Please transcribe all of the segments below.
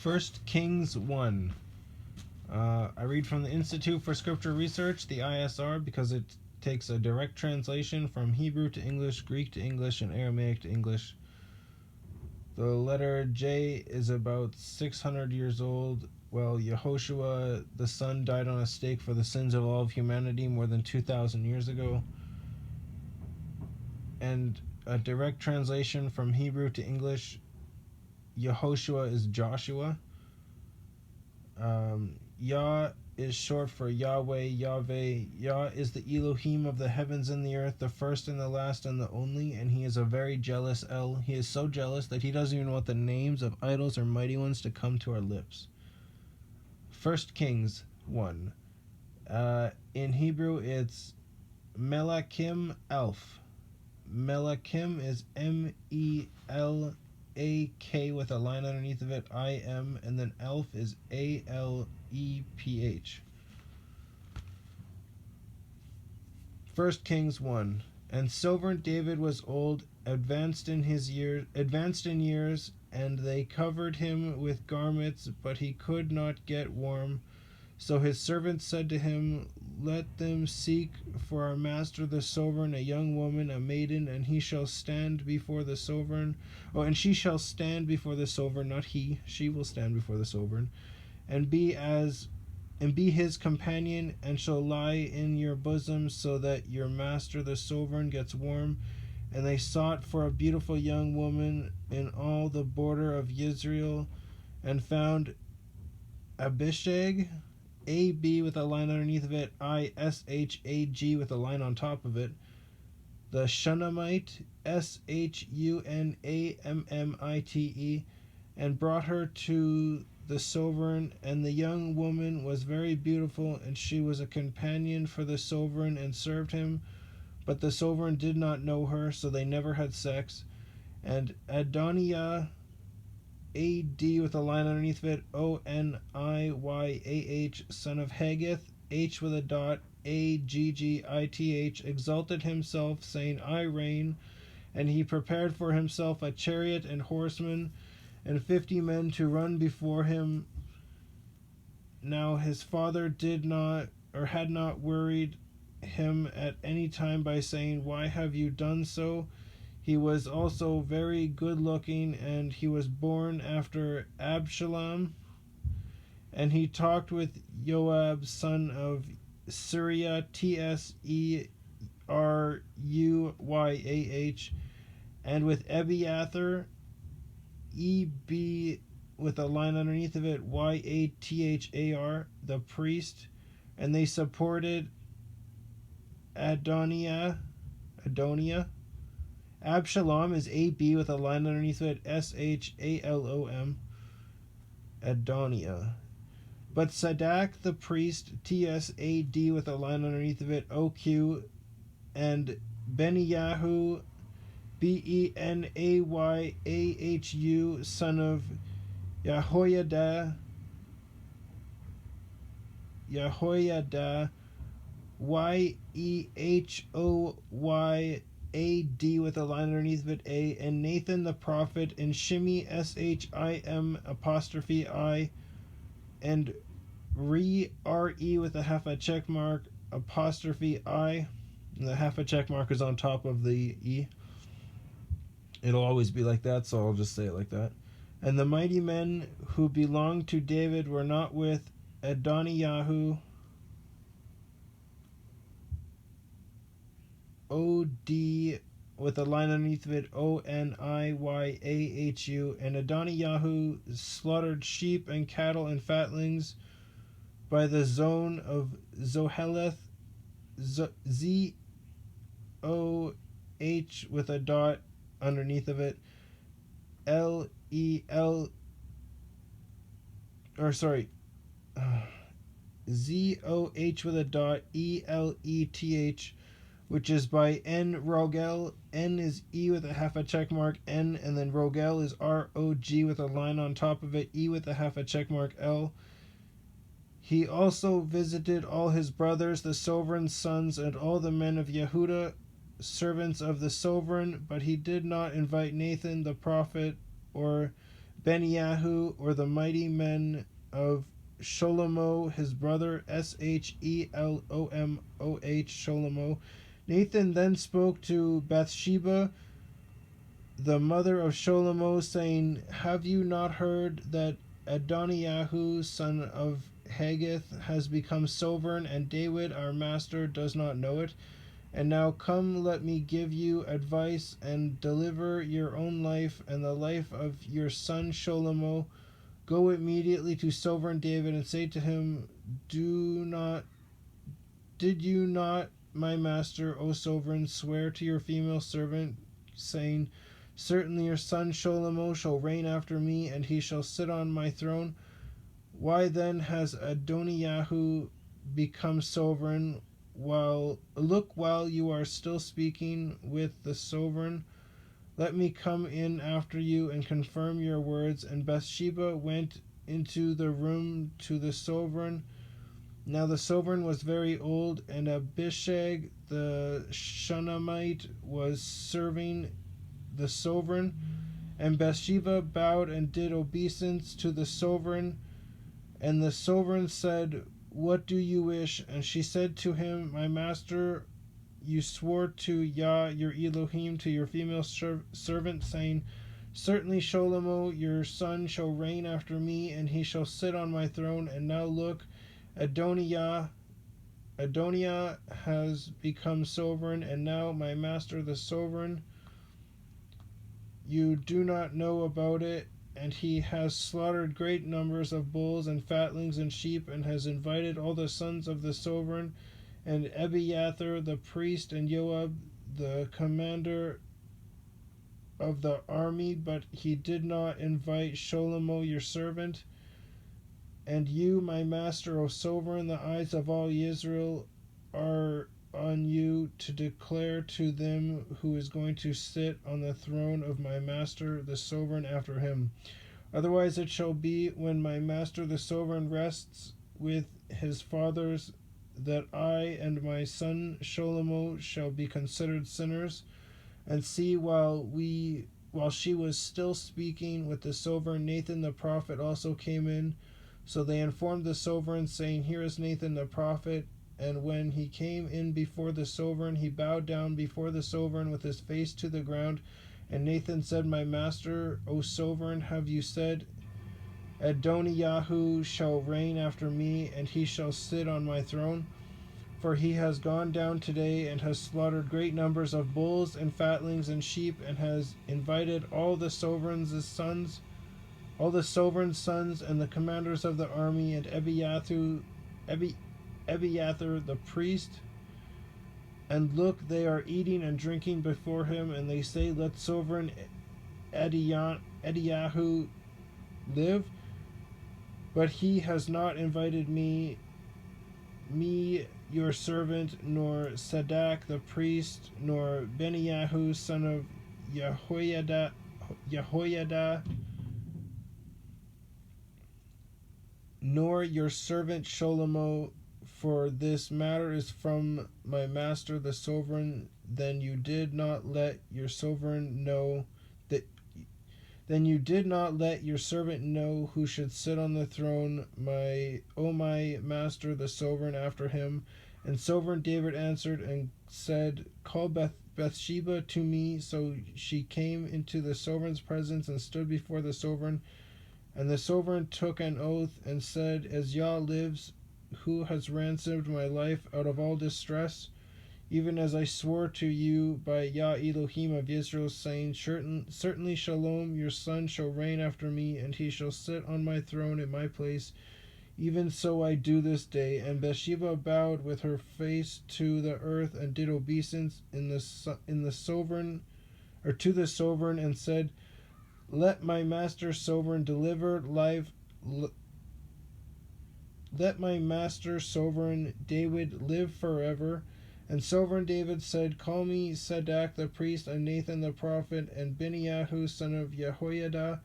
1 Kings 1. I read from the Institute for Scripture Research, the ISR, because it takes a direct translation from Hebrew to English, Greek to English, and Aramaic to English. The letter J is about 600 years old. Well, Yehoshua, the son, died on a stake for the sins of all of humanity more than 2,000 years ago. And a direct translation from Hebrew to English, Yehoshua is Joshua. Yah is short for YahWeh, YahWeh. Yah is the Elohim of the heavens and the earth, the first and the last and the only, and he is a very jealous El. He is so jealous that he doesn't even want the names of idols or mighty ones to come to our lips. 1 Kings 1. In Hebrew, it's Melachim Elf. Melachim is M-E-L-A-K with a line underneath of it, I-M, and then Elf is A-L-E-P-H. 1 Kings 1. And sovereign David was old, advanced in years, and they covered him with garments, but he could not get warm. So his servants said to him, let them seek for our master the sovereign a young woman, a maiden, and he shall stand before the sovereign. Oh, and she shall stand before the sovereign, not he. She will stand before the sovereign, and be his companion, and shall lie in your bosom, so that your master the sovereign gets warm. And they sought for a beautiful young woman in all the border of Israel, and found Abishag, A-B with a line underneath of it, I-S-H-A-G with a line on top of it, the Shunammite, S-H-U-N-A-M-M-I-T-E, and brought her to the sovereign. And the young woman was very beautiful, and she was a companion for the sovereign and served him. But the sovereign did not know her, so they never had sex. And Adoniah, A-D with a line underneath of it, O-N-I-Y-A-H, son of Haggith, H with a dot, A-G-G-I-T-H, exalted himself, saying, I reign. And he prepared for himself a chariot and horsemen, and 50 men to run before him. Now his father did not, or had not worried him at any time by saying, why have you done so? He was also very good looking, and he was born after Absalom. And he talked with Joab, son of Tsuriah, T-S-E-R-U-Y-A-H, and with Abiathar, E-B with a line underneath of it, Y-A-T-H-A-R, the priest. And they supported Adoniah. Absalom is A-B with a line underneath it, S-H-A-L-O-M, Adoniah. But Sadak the priest, T-S-A-D with a line underneath of it, O-Q, and Beniyahu, B-E-N-A-Y-A-H-U, son of Yehoiada, Y-E-H-O-Y-A-D with a line underneath of it, A, and Nathan the prophet, and Shimei, S-H-I-M apostrophe I, and R-E with a half a check mark, apostrophe I, and the half a check mark is on top of the E. It'll always be like that, so I'll just say it like that. And the mighty men who belonged to David were not with Adoniyahu, O-D with a line underneath of it, O-N-I-Y-A-H-U, and Adoniyahu slaughtered sheep and cattle and fatlings by the zone of Zoheleth, Z-O-H with a dot underneath of it, L-E-L, or sorry, Z-O-H with a dot, E-L-E-T-H, which is by N Rogel. N is E with a half a check mark, N, and then Rogel is R-O-G with a line on top of it, E with a half a check mark, L. He also visited all his brothers, the sovereign's sons, and all the men of Yehuda, servants of the sovereign, but he did not invite Nathan the prophet or Beniyahu, or the mighty men of Sholomo his brother, Shelomoh, Sholomo. Nathan then spoke to Bathsheba, the mother of Sholomo, saying, Have you not heard that Adoniyahu, son of Haggith, has become sovereign, and David, our master, does not know it? And now come, let me give you advice, and deliver your own life and the life of your son Sholomo. Go immediately to sovereign David and say to him, Did you not, my master, O sovereign, swear to your female servant, saying, Certainly your son Sholomo shall reign after me, and he shall sit on my throne? Why then has Adoniyahu become sovereign? While you are still speaking with the sovereign, let me come in after you and confirm your words. And Bathsheba went into the room to the sovereign. Now the sovereign was very old, and Abishag the Shunammite was serving the sovereign. And Bathsheba bowed and did obeisance to the sovereign. And the sovereign said, What do you wish? And she said to him, My master, you swore to Yah your Elohim, to your female servant, saying, Certainly Sholomo your son shall reign after me, and he shall sit on my throne. And now look, Adoniah has become sovereign, and now my master the sovereign, you do not know about it, and he has slaughtered great numbers of bulls and fatlings and sheep, and has invited all the sons of the sovereign, and Abiathar the priest, and Joab the commander of the army, but he did not invite Sholomo your servant. And you, my master, O sovereign, the eyes of all Israel are on you to declare to them who is going to sit on the throne of my master the sovereign after him. Otherwise it shall be, when my master the sovereign rests with his fathers, that I and my son Sholomo shall be considered sinners. And see, while she was still speaking with the sovereign, Nathan the prophet also came in. So they informed the sovereign, saying, Here is Nathan the prophet. And when he came in before the sovereign, he bowed down before the sovereign with his face to the ground. And Nathan said, My master, O sovereign, have you said, Adoniyahu shall reign after me, and he shall sit on my throne? For he has gone down today, and has slaughtered great numbers of bulls and fatlings and sheep, and has invited all the sovereign's sons, and the commanders of the army, and Abiathar the priest. And look, they are eating and drinking before him, and they say, Let sovereign Ediyahu live. But he has not invited me your servant, nor Sadak the priest, nor Beniyahu son of Jehoiada, nor your servant Sholomo, for this matter is from my master the sovereign. Then you did not let your servant know who should sit on the throne, my master the sovereign after him. And sovereign David answered and said, Call Bathsheba to me. So she came into the sovereign's presence and stood before the sovereign. And the sovereign took an oath and said, As Yah lives, who has ransomed my life out of all distress, even as I swore to you by Yah Elohim of Israel, saying, Certainly Shalom, your son, shall reign after me, and he shall sit on my throne in my place. Even so I do this day. And Bathsheba bowed with her face to the earth and did obeisance to the sovereign, and said, Let my master sovereign Let my master sovereign David live forever. And sovereign David said, Call me Sadak the priest, and Nathan the prophet, and Beniyahu son of Jehoiada.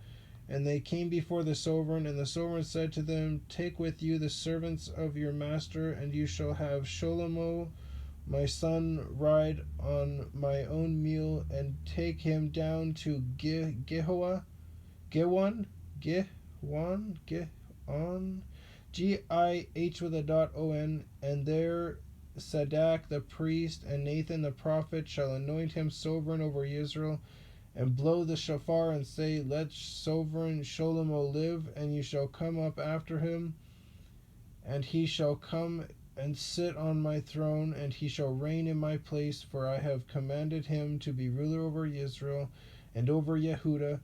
And they came before the sovereign, and the sovereign said to them, Take with you the servants of your master, and you shall have Sholomo my son ride on my own mule, and take him down to Gewon, Gihon, Gih with a dot on, and there Sadak the priest and Nathan the prophet shall anoint him sovereign over Israel, and blow the shofar and say, let sovereign Shlomo live, and you shall come up after him, and he shall come and sit on my throne, and he shall reign in my place, for I have commanded him to be ruler over Israel and over Yehudah.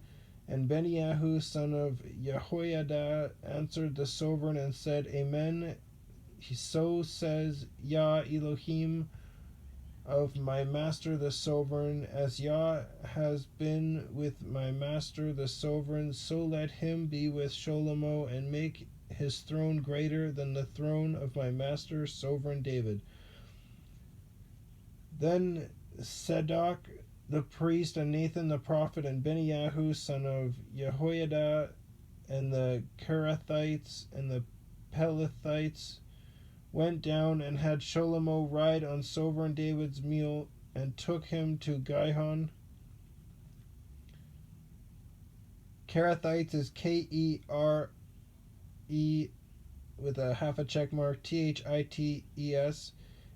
And Benyahu, son of Jehoiada, answered the sovereign and said, Amen. So says Yah Elohim of my master the sovereign, as Yah has been with my master the sovereign, so let him be with Shlomo, and make his throne greater than the throne of my master sovereign David. Then Sadok the priest and Nathan the prophet and Benyahu son of Jehoiada and the Kerethites and the Pelethites went down and had Shlomo ride on sovereign David's mule, and took him to Gihon. Kerethites is Kere with a half a check mark, Thites,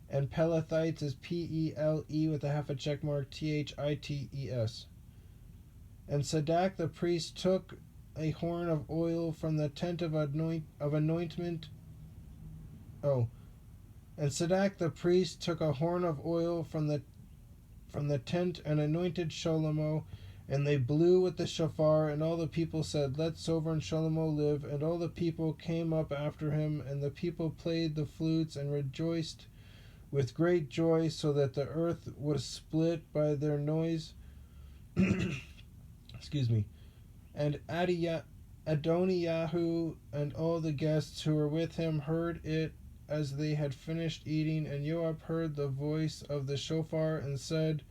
and Pelethites is Pele with a half a check mark, Thites. And Sadak the priest took a horn of oil from the tent of anointment. And Sadak the priest took a horn of oil from the tent and anointed Shlomo, and they blew with the shofar, and all the people said, let sovereign Shlomo live. And all the people came up after him, and the people played the flutes and rejoiced with great joy, so that the earth was split by their noise. Excuse me. And Adoniyahu and all the guests who were with him heard it as they had finished eating. And Joab heard the voice of the shofar and said,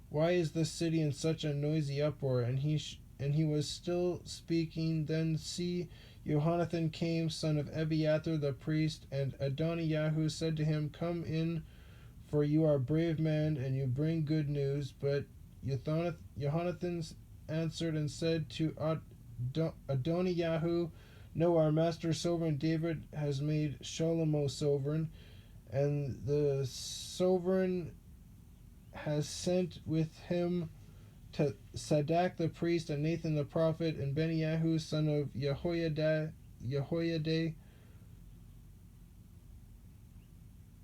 why is this city in such a noisy uproar? And he was still speaking. Then see, Jonathan came, son of Abiathar the priest, and Adoniyahu said to him, come in, for you are a brave man, and you bring good news. But Jonathan answered and said to Adoniyahu, no, our master sovereign David has made Shlomo sovereign, and the sovereign has sent with him to Sadak the priest and Nathan the prophet and Benyahu son of Jehoiada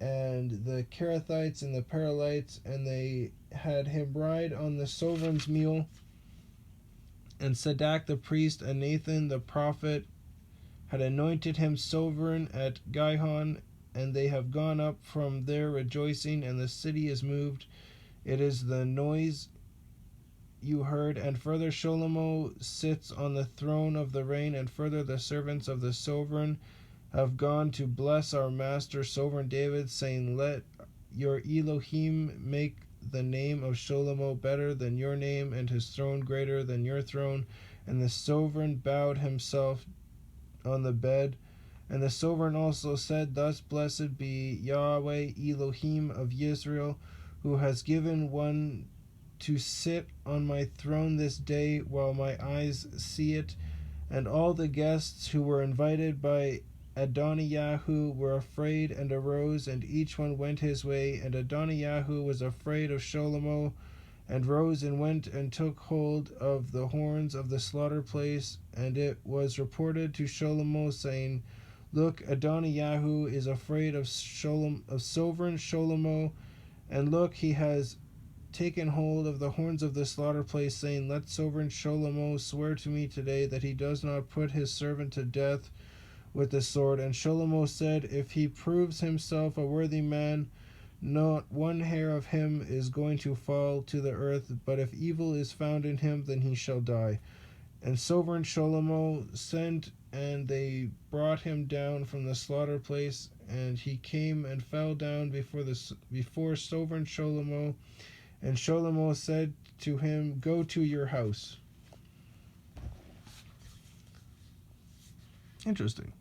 and the Kerethites and the Perizzites, and they had him ride on the sovereign's mule. And Sadak the priest and Nathan the prophet had anointed him sovereign at Gihon, and they have gone up from there rejoicing, and the city is moved. It is the noise you heard. And further, Shlomo sits on the throne of the reign, and further, the servants of the sovereign have gone to bless our master sovereign David, saying, let your Elohim make the name of Shlomo better than your name, and his throne greater than your throne. And the sovereign bowed himself on the bed. And the sovereign also said, thus blessed be YahWeh Elohim of Israel, who has given one to sit on my throne this day while my eyes see it. And all the guests who were invited by Adoniyahu were afraid and arose, and each one went his way. And Adoniyahu was afraid of Shlomo, and rose and went and took hold of the horns of the slaughter place. And it was reported to Shlomo, saying, look, Adoniyahu is afraid of sovereign Shlomo, and look, he has taken hold of the horns of the slaughter place, saying, let sovereign Shlomo swear to me today that he does not put his servant to death with the sword. And Shlomo said, if he proves himself a worthy man, not one hair of him is going to fall to the earth, but if evil is found in him, then he shall die. And sovereign Shlomo sent, and they brought him down from the slaughter place, and he came and fell down before sovereign Shlomo. And Shlomo said to him, go to your house. Interesting.